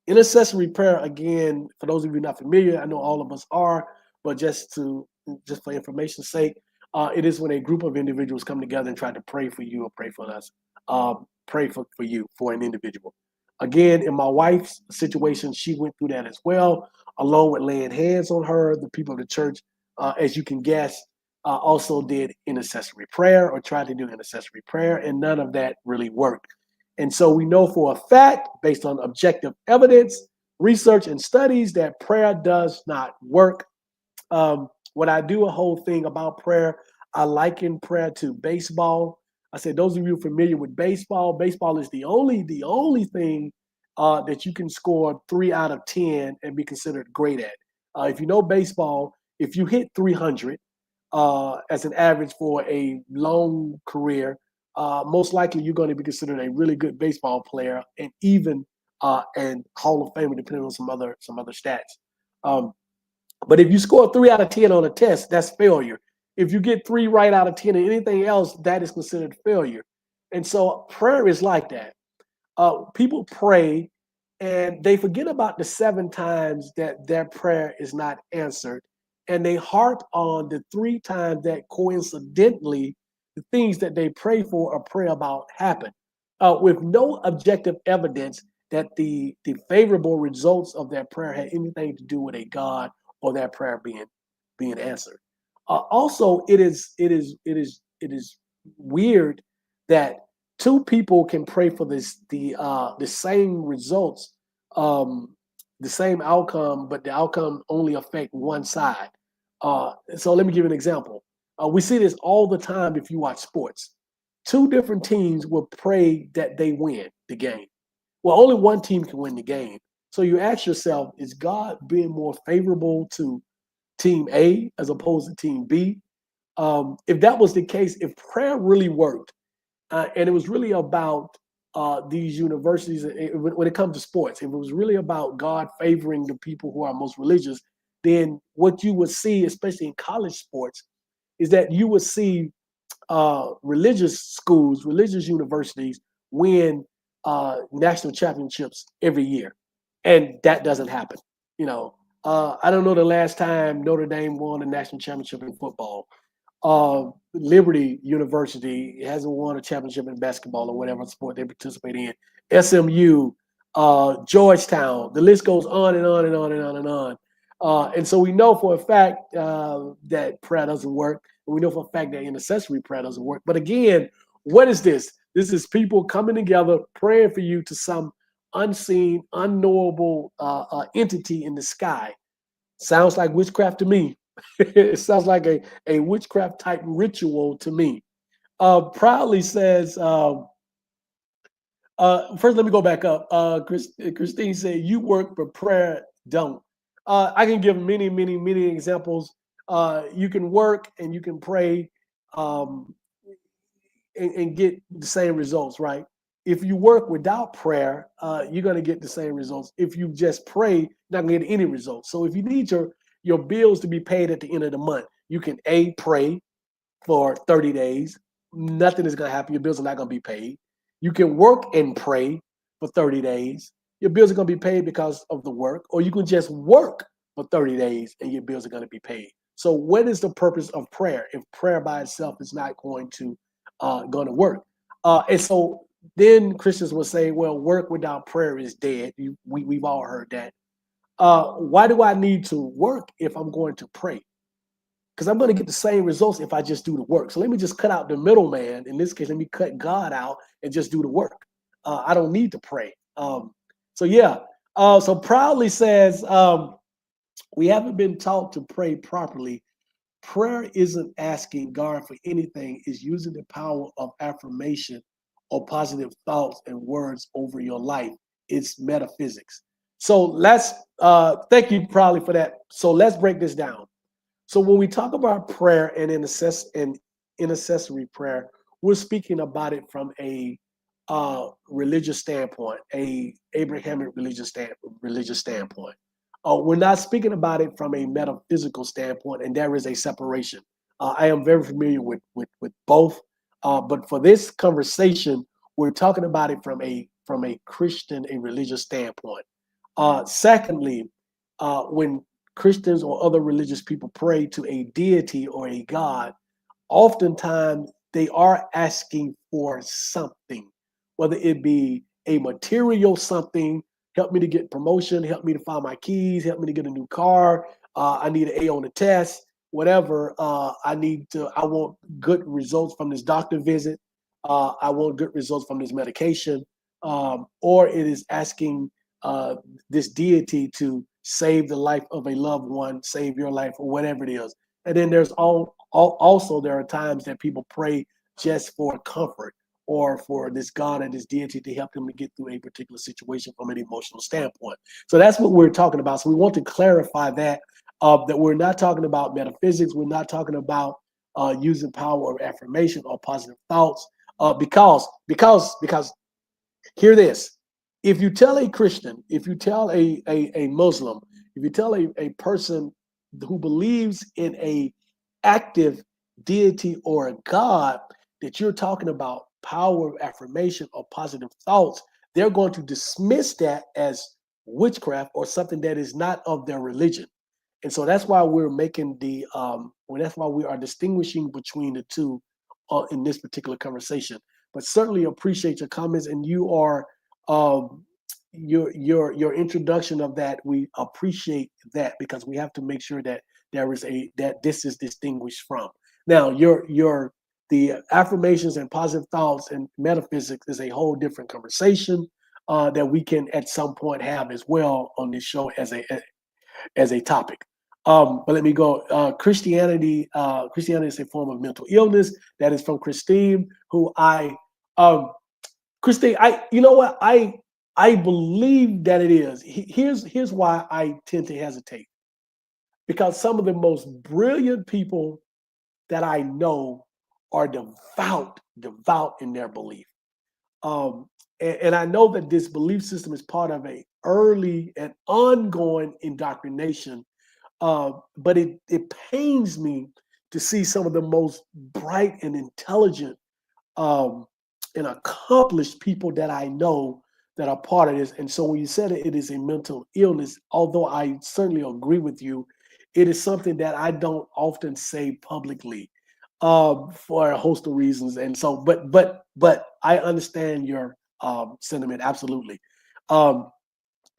Speaker 1: intercessory prayer, again, for those of you not familiar, I know all of us are, but just for information's sake, it is when a group of individuals come together and try to pray for you or pray for us, pray for you, for an individual. Again, in my wife's situation, she went through that as well, along with laying hands on her. The people of the church, as you can guess, also did intercessory prayer or tried to do intercessory prayer, and none of that really worked. And so we know for a fact, based on objective evidence, research, and studies, that prayer does not work. When I do a whole thing about prayer, I liken prayer to baseball. I said, those of you familiar with baseball is the only thing that you can score 3 out of 10 and be considered great at. If you know baseball, if you hit 300 as an average for a long career, most likely you're going to be considered a really good baseball player, and even and Hall of Famer, depending on some other stats. Um, but if you score 3 out of 10 on a test, that's failure. If you get 3 right out of 10 in anything else, that is considered failure. And so prayer is like that. People pray and they forget about the 7 times that their prayer is not answered. And they harp on the 3 times that coincidentally the things that they pray for or pray about happen, with no objective evidence that the favorable results of that prayer had anything to do with a God or that prayer being answered. Also, it is weird that two people can pray for the same results, um, the same outcome, but the outcome only affect one side. So let me give you an example. We see this all the time if you watch sports. Two different teams will pray that they win the game. Well, only one team can win the game. So you ask yourself, is God being more favorable to team A as opposed to team B? If that was the case, if prayer really worked, and it was really about these universities, when it comes to sports, if it was really about God favoring the people who are most religious, then what you would see, especially in college sports, is that you would see religious schools, religious universities win national championships every year, and that doesn't happen. You know, I don't know the last time Notre Dame won a national championship in football. Liberty University hasn't won a championship in basketball or whatever sport they participate in. SMU, Georgetown, the list goes on and on and on and on and on. And so we know for a fact that prayer doesn't work. And we know for a fact that intercessory prayer doesn't work. But again, what is this? This is people coming together, praying for you to some unseen, unknowable entity in the sky. Sounds like witchcraft to me. It sounds like a witchcraft type ritual to me. Proudly says, first, let me go back up. Christine said, you work, but prayer don't. I can give many, many, many examples. You can work and you can pray um, and get the same results, right? If you work without prayer, you're going to get the same results. If you just pray, you're not going to get any results. So if you need your bills to be paid at the end of the month, you can pray for 30 days. Nothing is going to happen. Your bills are not going to be paid. You can work and pray for 30 days. Your bills are going to be paid because of the work, or you can just work for 30 days and your bills are going to be paid. So what is the purpose of prayer if prayer by itself is not going to work? And so then Christians will say, well, work without prayer is dead. We've all heard that. Why do I need to work if I'm going to pray? Because I'm going to get the same results if I just do the work. So let me just cut out the middleman. In this case, let me cut God out and just do the work. I don't need to pray. So yeah. So Proudly says, we haven't been taught to pray properly. Prayer isn't asking God for anything, it's using the power of affirmation or positive thoughts and words over your life. It's metaphysics. So let's thank you Proudly for that. So let's break this down. So when we talk about prayer and intercessory prayer, we're speaking about it from a religious standpoint, a Abrahamic religious standpoint. We're not speaking about it from a metaphysical standpoint, and there is a separation. I am very familiar with both, but for this conversation, we're talking about it from a Christian, a religious standpoint. Secondly, when Christians or other religious people pray to a deity or a god, oftentimes they are asking for something, whether it be a material something, help me to get promotion, help me to find my keys, help me to get a new car, I need an A on the test, whatever. I want good results from this doctor visit. I want good results from this medication. Or it is asking uh, this deity to save the life of a loved one, save your life, or whatever it is. And then there's also there are times that people pray just for comfort or for this God and this deity to help them to get through a particular situation from an emotional standpoint. So that's what we're talking about. So we want to clarify that we're not talking about metaphysics. We're not talking about using power of affirmation or positive thoughts because hear this. If you tell a Christian, if you tell a Muslim, if you tell a person who believes in a active deity or a God that you're talking about power of affirmation or positive thoughts, they're going to dismiss that as witchcraft or something that is not of their religion. And so that's why we're making that's why we are distinguishing between the two in this particular conversation. But certainly appreciate your comments, and you are um, your introduction of that. We appreciate that because we have to make sure that that this is distinguished from. Now, the affirmations and positive thoughts and metaphysics is a whole different conversation that we can at some point have as well on this show as a topic. But let me go. Christianity is a form of mental illness. That is from Christine, who Christine, you know what? I believe that it is. Here's why I tend to hesitate. Because some of the most brilliant people that I know are devout in their belief. And I know that this belief system is part of a early and ongoing indoctrination. But it pains me to see some of the most bright and intelligent um, and accomplished people that I know that are part of this. And so when you said it is a mental illness, although I certainly agree with you, it is something that I don't often say publicly for a host of reasons. And so, but I understand your sentiment absolutely. Um,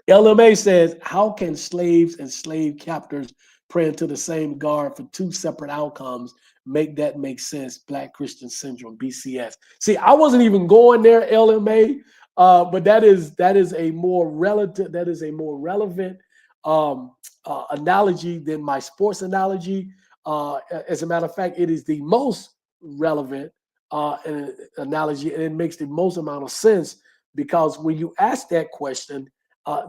Speaker 1: LMA says, how can slaves and slave captors praying to the same God for two separate outcomes make that make sense? Black Christian Syndrome, BCS. See, I wasn't even going there, LMA, but that is a more relevant analogy than my sports analogy. As a matter of fact, it is the most relevant analogy, and it makes the most amount of sense because when you ask that question,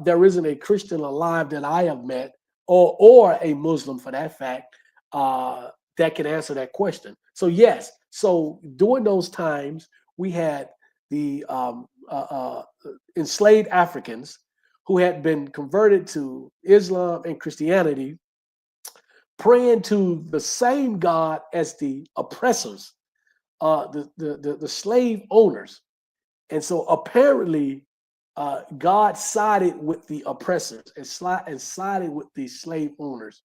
Speaker 1: there isn't a Christian alive that I have met, or a Muslim for that fact, that can answer that question. So yes, so during those times, we had the enslaved Africans who had been converted to Islam and Christianity, praying to the same God as the oppressors, the slave owners. And so apparently, God sided with the oppressors and sided with the slave owners.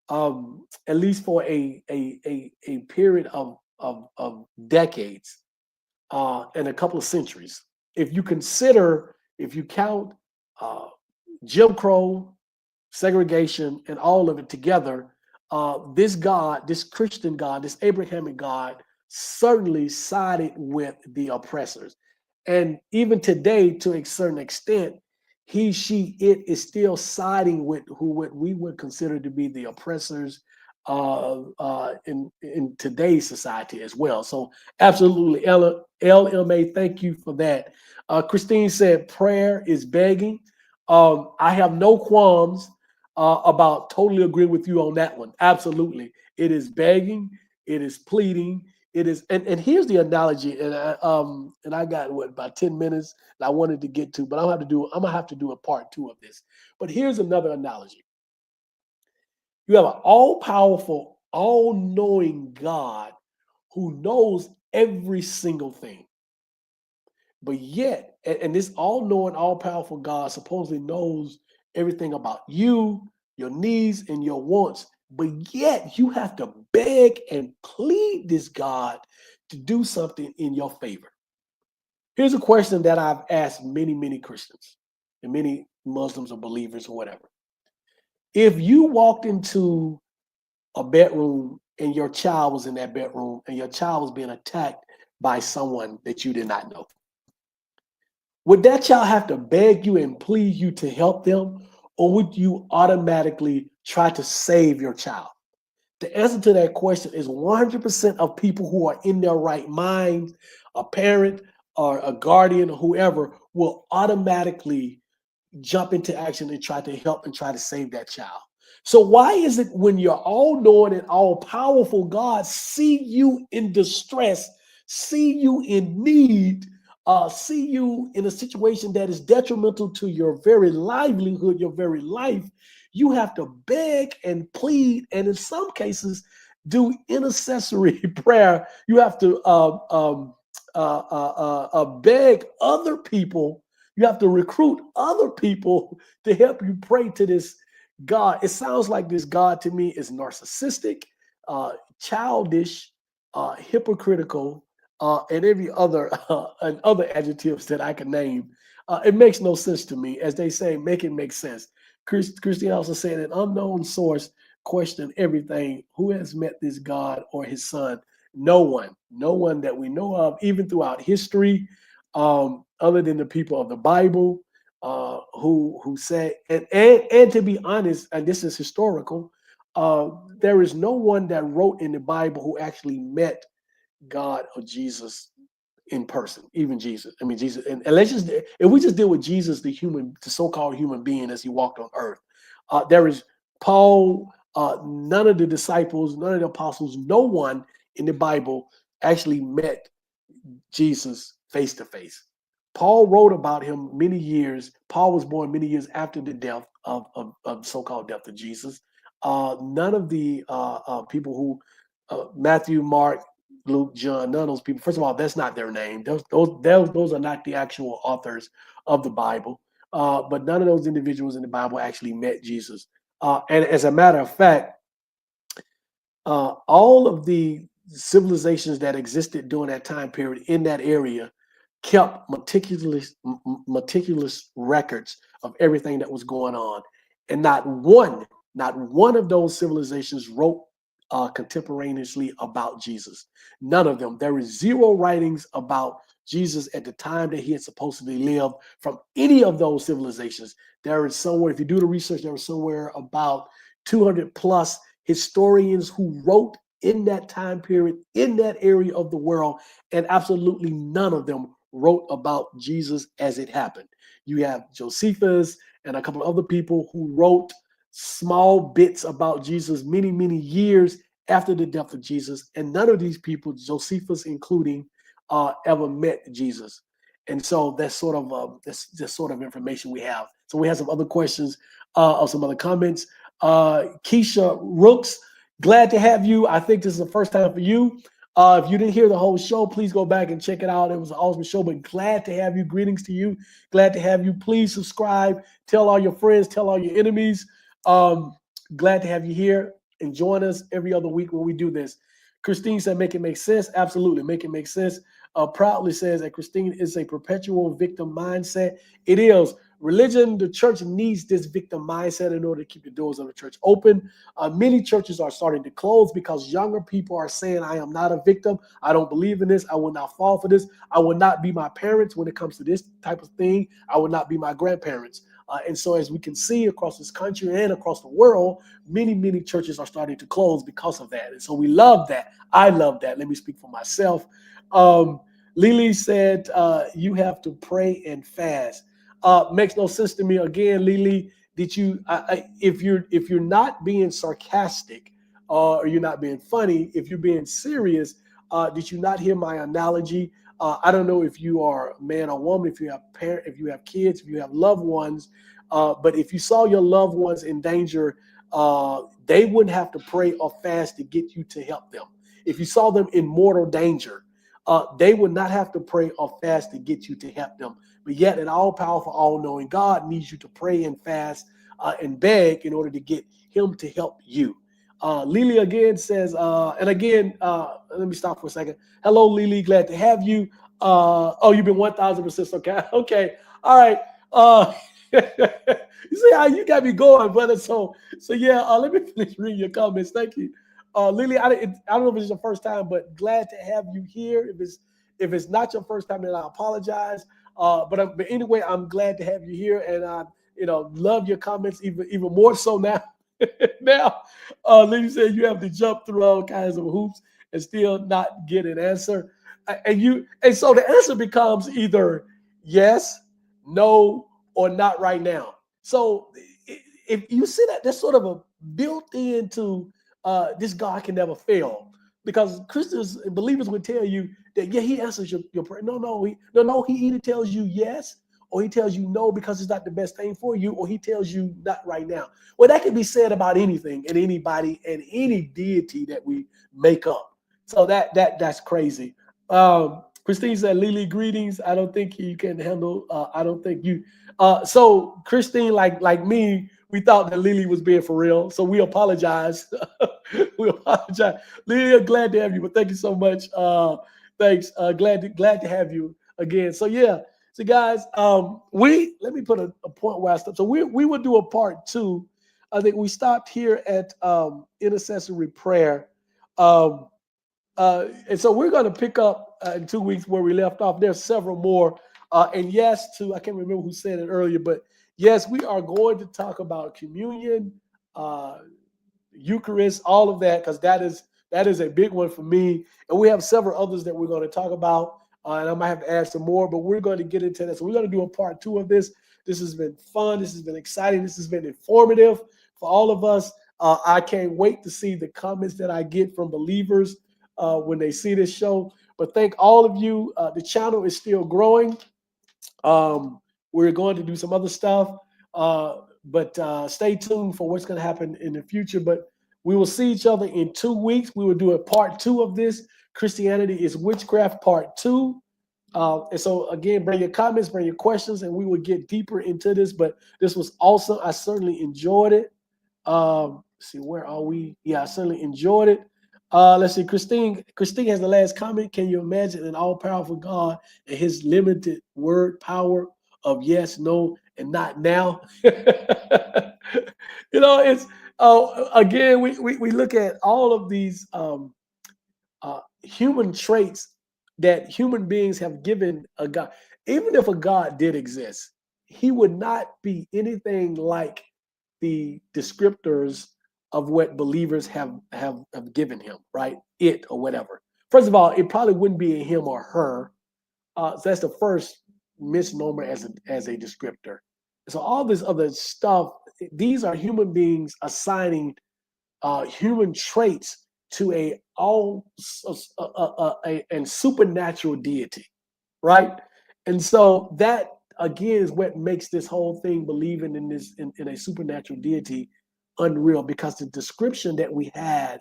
Speaker 1: at least for a period of decades and a couple of centuries. If you consider, if you count uh, Jim Crow, segregation, and all of it together, this God, this Christian God, this Abrahamic God, certainly sided with the oppressors. And even today, to a certain extent, he, she, it is still siding with who what we would consider to be the oppressors in today's society as well. So absolutely, LMA, thank you for that. Christine said prayer is begging. I have no qualms about totally agreeing with you on that one. Absolutely. It is begging, it is pleading, it is, and here's the analogy, and I got what about 10 minutes that I wanted to get to, but I'm gonna have to do a part two of this. But here's another analogy. You have an all-powerful, all-knowing God who knows every single thing. But yet, and this all-knowing, all-powerful God supposedly knows everything about you, your needs, and your wants. But yet, you have to beg and plead this God to do something in your favor. Here's a question that I've asked many, many Christians and many Muslims or believers or whatever. If you walked into a bedroom and your child was in that bedroom and your child was being attacked by someone that you did not know, would that child have to beg you and plead you to help them, or would you automatically try to save your child? The answer to that question is 100% of people who are in their right mind, a parent or a guardian or whoever, will automatically jump into action and try to help and try to save that child. So why is it when your all-knowing and all-powerful God see you in distress, see you in need, see you in a situation that is detrimental to your very livelihood, your very life, you have to beg and plead, and in some cases, do intercessory prayer. You have to beg other people. You have to recruit other people to help you pray to this God. It sounds like this God to me is narcissistic, childish, hypocritical, and every other and other adjectives that I can name. It makes no sense to me. As they say, make it make sense. Christian also said an unknown source questioned everything. Who has met this God or his son? No one, no one that we know of, even throughout history, other than the people of the Bible, who say, and to be honest, and this is historical, there is no one that wrote in the Bible who actually met God or Jesus in person, even Jesus. I mean, Jesus, and let's just, if we just deal with Jesus, the human, the so-called human being as he walked on earth, there is Paul, none of the disciples, none of the apostles, no one in the Bible actually met Jesus face to face. Paul wrote about him many years. Paul was born many years after the death of so-called death of Jesus. None of the people who Matthew, Mark, Luke, John, none of those people. First of all, that's not their name. Those are not the actual authors of the Bible. But none of those individuals in the Bible actually met Jesus. And as a matter of fact, all of the civilizations that existed during that time period in that area kept meticulous records of everything that was going on, and not one of those civilizations wrote contemporaneously about Jesus. None of them. There is zero writings about Jesus at the time that he had supposedly lived from any of those civilizations. There is somewhere, if you do the research, there was somewhere about 200 plus historians who wrote in that time period, in that area of the world, and absolutely none of them wrote about Jesus as it happened. You have Josephus and a couple of other people who wrote small bits about Jesus many, many years after the death of Jesus, and none of these people, Josephus including, ever met Jesus. And so that's sort of that's sort of information we have. So we have some other questions or some other comments. Keisha Rooks, glad to have you. I think this is the first time for you. If you didn't hear the whole show, please go back and check it out. It was an awesome show, but glad to have you. Greetings to you. Glad to have you. Please subscribe. Tell all your friends. Tell all your enemies. Glad to have you here. and join us every other week when we do this. Christine said, make it make sense. Absolutely. Make it make sense. Proudly says that Christine is a perpetual victim mindset. It is. Religion, the church needs this victim mindset in order to keep the doors of the church open. Many churches are starting to close because younger people are saying, I am not a victim. I don't believe in this. I will not fall for this. I will not be my parents when it comes to this type of thing. I will not be my grandparents. And so as we can see across this country and across the world, many, many churches are starting to close because of that. And so we love that. I love that. Let me speak for myself. Lily said, you have to pray and fast. Makes no sense to me. Again, Lily, did you, if you're not being sarcastic or you're not being funny, if you're being serious, did you not hear my analogy? I don't know if you are a man or woman, if you have parents, if you have kids, if you have loved ones, but if you saw your loved ones in danger, they wouldn't have to pray or fast to get you to help them. If you saw them in mortal danger, they would not have to pray or fast to get you to help them. But yet an all-powerful, all-knowing God needs you to pray and fast and beg in order to get him to help you. Lily again says, and again, let me stop for a second. Hello, Lily. Glad to have you. Oh, you've been 1,000% okay. Okay. All right. You see how you got me going, brother. So yeah, let me finish reading your comments. Thank you. Lily, I don't know if it's your first time, but glad to have you here. If it's not your first time, then I apologize. But anyway, I'm glad to have you here, and I love your comments even more so now. Now, Lily said you have to jump through all kinds of hoops and still not get an answer, and so the answer becomes either yes, no, or not right now. So if you see that, that's sort of a built into this God can never fail, because Christians and believers would tell you that yeah, he answers your prayer. No, he either tells you yes or he tells you no because it's not the best thing for you, or he tells you not right now. Well, that can be said about anything and anybody and any deity that we make up. So that's crazy. Christine said, Lily, greetings. I don't think you can handle, I don't think you. So Christine, like me, we thought that Lily was being for real. So we apologize. We apologize. Lily, I'm glad to have you, but thank you so much. Thanks. Glad to have you again. So yeah. So guys, let me put a point where I stopped. So we will do a part 2. I think we stopped here at intercessory prayer. And so we're going to pick up in 2 weeks where we left off. There's several more. And yes, I can't remember who said it earlier, but yes, we are going to talk about communion, Eucharist, all of that, because that is a big one for me. And we have several others that we're going to talk about. And I might have to add some more, but we're going to get into that. So we're going to do a part 2 of this. This has been fun. This has been exciting. This has been informative for all of us. I can't wait to see the comments that I get from believers when they see this show. But thank all of you. The channel is still growing. We're going to do some other stuff, but stay tuned for what's going to happen in the future. But we will see each other in 2 weeks. We will do a part 2 of this. Christianity is Witchcraft part 2. And so again, bring your comments, bring your questions, and we will get deeper into this. But this was awesome. I certainly enjoyed it. See, where are we? Yeah, I certainly enjoyed it. Let's see. Christine has the last comment. Can you imagine an all-powerful God and his limited word power of yes, no, and not now? It's again, we look at all of these human traits that human beings have given a God. Even if a God did exist, he would not be anything like the descriptors of what believers have given him, right? It or whatever. First of all, it probably wouldn't be a him or her. So that's the first misnomer as a descriptor. So all this other stuff, these are human beings assigning human traits to a supernatural deity, right? And so that again is what makes this whole thing believing in a supernatural deity unreal, because the description that we had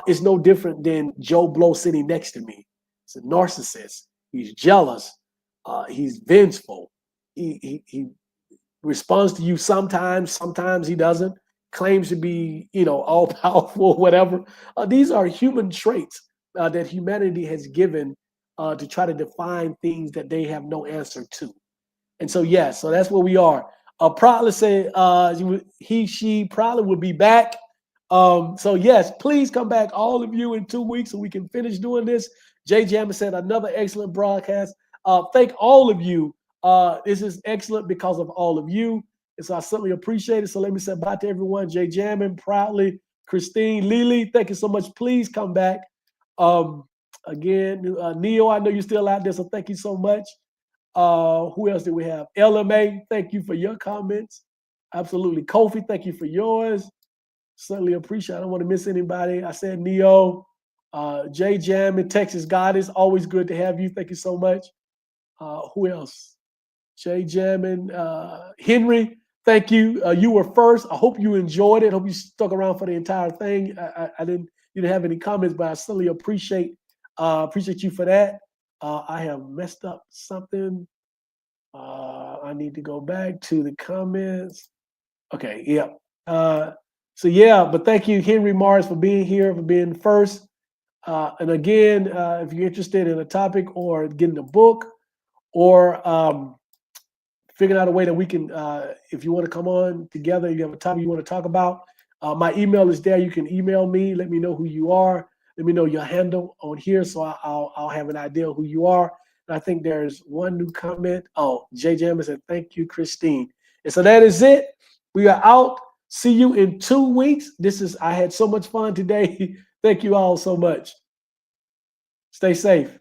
Speaker 1: is no different than Joe Blow sitting next to me. He's a narcissist. He's jealous. He's vengeful. He responds to you sometimes he doesn't. claims to be, all powerful, whatever. These are human traits that humanity has given to try to define things that they have no answer to. And so, yes, so that's where we are. Probably say she probably would be back. So yes, please come back, all of you, in 2 weeks so we can finish doing this. Jay Jammer said another excellent broadcast. Thank all of you. This is excellent because of all of you. And so I certainly appreciate it. So let me say bye to everyone. Jay Jammin, proudly, Christine, Lily, thank you so much. Please come back. Again, Neo, I know you're still out there, so thank you so much. Who else did we have? LMA, thank you for your comments. Absolutely. Kofi, thank you for yours. Certainly appreciate it. I don't want to miss anybody. I said Neo, Jay Jam in Texas Goddess. Always good to have you. Thank you so much. Who else? Jay Jam and Henry. Thank you. You were first. I hope you enjoyed it. I hope you stuck around for the entire thing. You didn't have any comments, but I certainly appreciate you for that. I have messed up something. I need to go back to the comments. Okay, yeah. So yeah, but thank you, Henry Mars, for being here, for being first. And again, if you're interested in a topic or getting a book or figuring out a way that we can, if you want to come on together, you have a topic you want to talk about, my email is there. You can email me. Let me know who you are. Let me know your handle on here so I'll have an idea of who you are. And I think there's one new comment. Oh, Jay Jammer said, thank you, Christine. And so that is it. We are out. See you in 2 weeks. I had so much fun today. Thank you all so much. Stay safe.